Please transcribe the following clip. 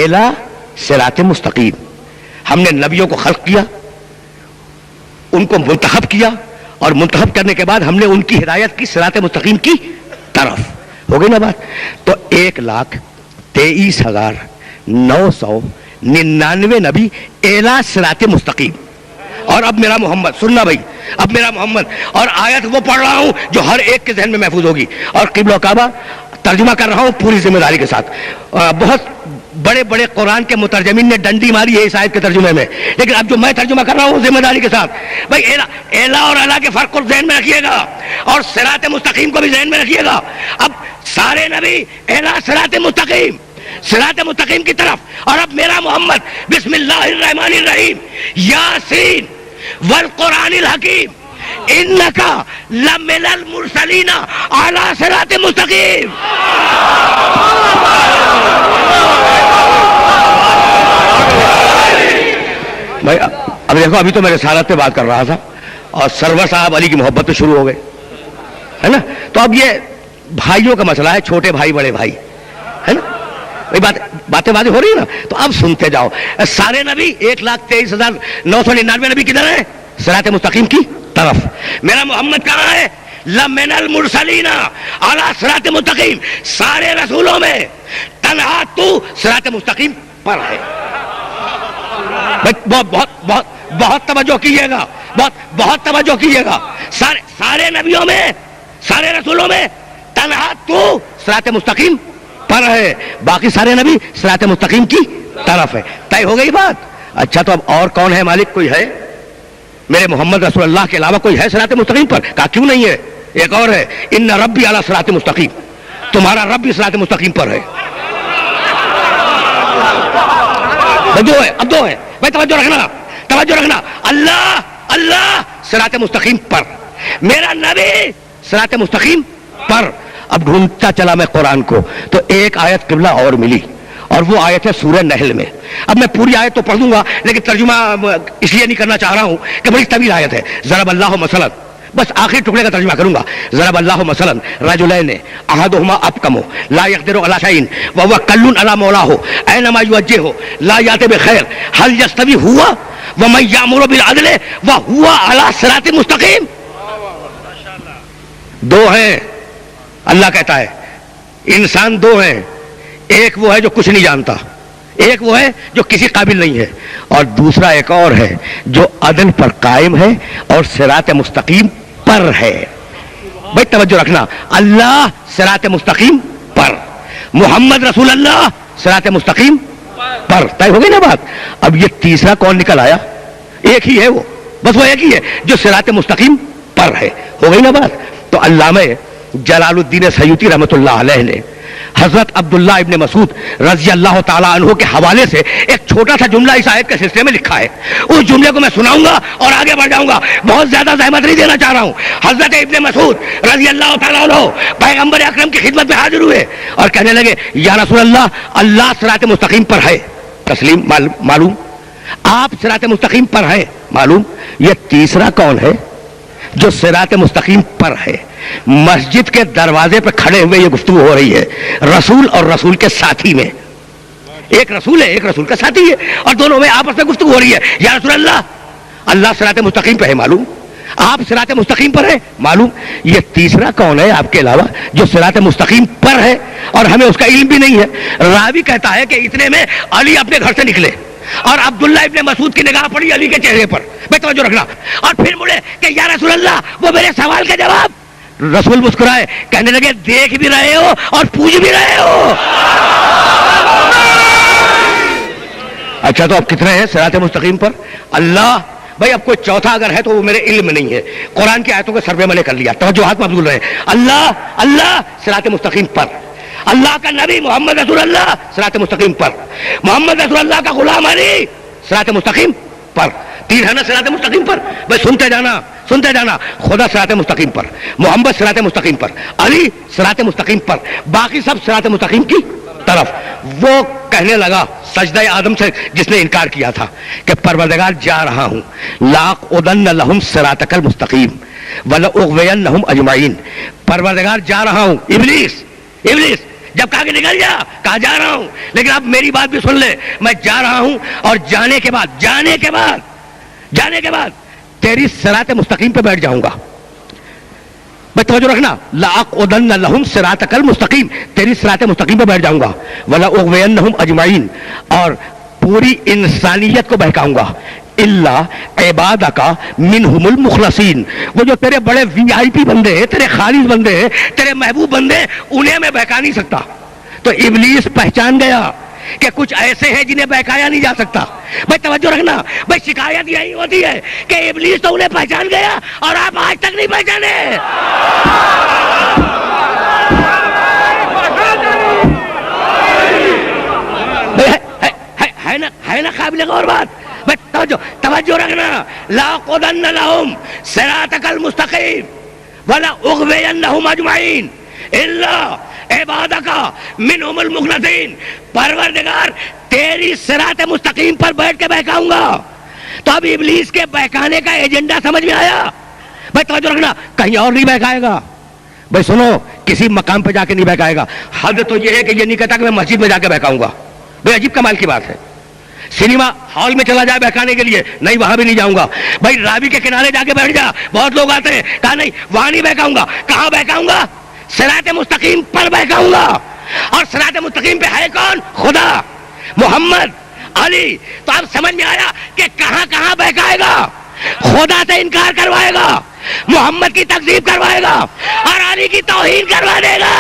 اعلی صراط مستقیم. ہم نے نبیوں کو خلق کیا, ان کو منتخب کیا, اور منتخب کرنے کے بعد ہم نے ان کی ہدایت کی صراط مستقیم کی طرف. ہو گئی نا بات؟ تو 1,23,999 نبی اعلی صراط مستقیم. اور اب میرا محمد, سننا بھائی, اب میرا محمد, اور آیت وہ پڑھ رہا ہوں جو ہر ایک کے ذہن میں محفوظ ہوگی, اور قبلہ و کعبہ ترجمہ کر رہا ہوں پوری ذمہ داری کے ساتھ. بہت بڑے بڑے قرآن کے مترجمین نے ڈنڈی ماری ہے اس آیت کے ترجمے میں, لیکن اب جو میں ترجمہ کر رہا ہوں ذمہ داری کے ساتھ. بھائی اعلیٰ اور اعلیٰ کے فرق کو ذہن میں رکھیے گا, اور صراط مستقیم کو بھی ذہن میں رکھیے گا. اب سارے نبی اعلیٰ صراط مستقیم کی طرف, اور اب میرا محمد بسم اللہ الرحمن الرحیم یاسین والقرآن الحکیم انکا لمن المرسلین علی صراط مستقیم. بھائی اب دیکھو, ابھی تو میں رسالت پہ بات کر رہا تھا اور سرور صاحب علی کی محبت پہ شروع ہو گئے, ہے نا؟ تو اب یہ بھائیوں کا مسئلہ ہے, چھوٹے بھائی بڑے بھائی, ہے نا؟ باتیں ہو رہی ہے نا, تو اب سنتے جاؤ. سارے نبی 1,23,999 نبی کدھر ہیں؟ صراط مستقیم کی طرف. میرا محمد کہاں ہے؟ لمن المرسلین علی صراط مستقیم. سارے رسولوں میں تنہا تو صراط مستقیم پر ہے. بہت توجہ کیجیے گا, بہت توجہ کیجیے گا. سارے نبیوں میں, سارے رسولوں میں تنہا تو صراط مستقیم پر ہے, باقی سارے نبی صراط مستقیم کی طرف ہے. طے ہو گئی بات؟ اچھا, تو اب اور کون ہے مالک؟ کوئی ہے میرے محمد رسول اللہ کے علاوہ کوئی ہے صراط مستقیم پر؟ کہا کیوں نہیں ہے, ایک اور ہے, ان ربی علی صراط مستقیم. تمہارا رب بھی صراط مستقیم پر ہے. دو ہے, اب دو ہے بھائی, توجہ رکھنا. اللہ صراط مستقیم پر, میرا نبی صراط مستقیم پر. اب ڈھونڈتا چلا میں قرآن کو, تو ایک آیت قبلہ اور ملی, اور وہ آیت ہے سورہ نحل میں. اب میں پوری آیت تو پڑھ دوں گا, لیکن ترجمہ اس لیے نہیں کرنا چاہ رہا ہوں کہ بڑی طویل آیت ہے. ضرب اللہ مثلا, بس آخری ٹکڑے کا ترجمہ کروں گا. ضرب اللہ مثلا رجلین احدهما ابکم لا يقدر على شيء وهو كل على مولاه اينما يوجهه لا يأتي بخير هل يستوي هو ومن يأمر بالعدل وهو على صراط مستقیم. دو ہیں, اللہ کہتا ہے انسان دو ہیں, ایک وہ ہے جو کچھ نہیں جانتا, ایک وہ ہے جو کسی قابل نہیں ہے, اور دوسرا ایک اور ہے جو عدل پر قائم ہے اور صراط مستقیم پر ہے. بھائی توجہ رکھنا, اللہ صراط مستقیم پر, محمد رسول اللہ صراط مستقیم پر. طے ہو گئی نا بات؟ اب یہ تیسرا کون نکل آیا؟ ایک ہی ہے وہ, بس وہ ایک ہی ہے جو صراط مستقیم پر ہے. ہو گئی نا بات؟ تو علامہ جلال الدین سیوطی رحمۃ اللہ علیہ نے حضرت عبداللہ ابن مسعود رضی اللہ تعالیٰ عنہ کے حوالے سے ایک چھوٹا سا جملہ اس آیت کے سلسلے میں لکھا ہے. اس جملے کو میں سناؤں گا اور آگے بڑھ جاؤں گا, بہت زیادہ زحمت نہیں دینا چاہ رہا ہوں. حضرت ابن مسعود رضی اللہ تعالیٰ عنہ پیغمبر اکرم کی خدمت میں حاضر ہوئے اور کہنے لگے, یا رسول اللہ, اللہ صراط مستقیم پر ہے, تسلیم معلوم, آپ صراط مستقیم پر ہے معلوم, یہ تیسرا کون ہے جو صراط مستقیم پر ہے؟ مسجد کے دروازے پہ کھڑے ہوئے یہ گفتگو ہو رہی ہے رسول اور رسول کے ساتھی میں. ایک رسول ہے, ایک رسول کا ساتھی ہے, اور دونوں میں آپس میں گفتگو ہو رہی ہے. یا رسول اللہ, اللہ صراط مستقیم پہ ہے معلوم, آپ صراط مستقیم پر ہے معلوم, یہ تیسرا کون ہے آپ کے علاوہ جو صراط مستقیم پر ہے اور ہمیں اس کا علم بھی نہیں ہے؟ راوی کہتا ہے کہ اتنے میں علی اپنے گھر سے نکلے اور عبداللہ ابن مسعود کی نگاہ پڑی علی کے چہرے پر. بھائی توجہ رکھنا, اور پھر مڑے کہ یا رسول اللہ, وہ میرے سوال کا جواب. رسول مسکرائے, کہنے لگے دیکھ بھی رہے ہو اور پوچھ بھی رہے ہو. اچھا, تو اب کتنے ہیں صراط مستقیم پر؟ اللہ. بھائی اب کوئی چوتھا اگر ہے تو وہ میرے علم میں نہیں ہے, قرآن کی آیتوں کے سروے میں نے کر لیا, توجہات مبذول رہے. اللہ صراط مستقیم پر, اللہ کا نبی محمد رسول اللہ صراط مستقیم پر, محمد رسول اللہ کا غلام علی صراط مستقیم پر. تین ہے نا صراط مستقیم پر؟ بھائی سنتے جانا, خدا صراط مستقیم پر, محمد صراط مستقیم پر, علی صراط مستقیم پر, باقی سب صراط مستقیم کی طرف. وہ کہنے لگا سجدہ آدم سے جس نے انکار کیا تھا کہ پروردگار جا رہا ہوں, لاقعدن لہم صراطک المستقیم ولاغوینہم اجمعین. پروردگار جا رہا ہوں, ابلیس جب کہا کہ نکل جا، کہا جا رہا ہوں، لیکن اب میری بات بھی سن لے، میں جا رہا ہوں اور جانے کے بعد تیری صراط مستقیم پہ بیٹھ جاؤں گا. میں توجہ رکھنا، لَأَقْعُدَنَّ لَهُمْ صِرَاطَكَ الْمُسْتَقِيمَ، تیری صراط مستقیم پہ بیٹھ جاؤں گا. وَلَأُغْوِيَنَّهُمْ أَجْمَعِينَ، اور پوری انسانیت کو بہکاؤں گا. الا عبادک منہم المخلصین، وہ جو تیرے بڑے وی آئی پی بندے ہیں، تیرے خالص بندے ہیں، تیرے محبوب بندے ہیں، انہیں میں بہکا نہیں سکتا. تو ابلیس پہچان گیا کہ کچھ ایسے ہیں جنہیں بہکایا نہیں جا سکتا. بھائی توجہ رکھنا، بھائی شکایت یہی ہوتی ہے کہ ابلیس تو انہیں پہچان گیا اور آپ آج تک نہیں پہچانے. ہے نا قابل غور بات؟ توجہ رکھنا، لَأَقْعُدَنَّ لَهُمْ صِرَاطَكَ الْمُسْتَقِيمَ وَلَأُغْوِيَنَّهُمْ أَجْمَعِينَ إِلَّا عِبَادَكَ مِنْهُمُ الْمُخْلَصِينَ. پروردگار تیری صراط مستقیم پر بیٹھ کے بہکاؤں گا. تو اب ابلیس کے بہکانے کا ایجنڈا سمجھ میں آیا؟ بھائی توجہ رکھنا، کہیں اور نہیں بہکائے گا. بھائی سنو، کسی مقام پہ جا کے نہیں بہکائے گا. حد تو یہ ہے کہ یہ نہیں کہتا کہ میں مسجد میں جا کے بہکاؤں گا. بھائی عجیب کمال کی بات ہے. سنیما ہال میں چلا جائے بہکانے کے لیے، نہیں وہاں بھی نہیں جاؤں گا. بھائی راوی کے کنارے جا کے بیٹھ جا، بہت لوگ آتے ہیں، کہا نہیں وہاں نہیں بہکاؤں گا. کہاں بہکاؤں گا؟ صراط مستقیم پر بہکاؤں گا. اور صراط مستقیم پہ ہے کون؟ خدا، محمد، علی. تو اب سمجھ میں آیا کہ کہاں کہاں بہکائے گا. خدا سے انکار کروائے گا، محمد کی تکذیب کروائے گا، اور علی کی توہین کروا دے گا.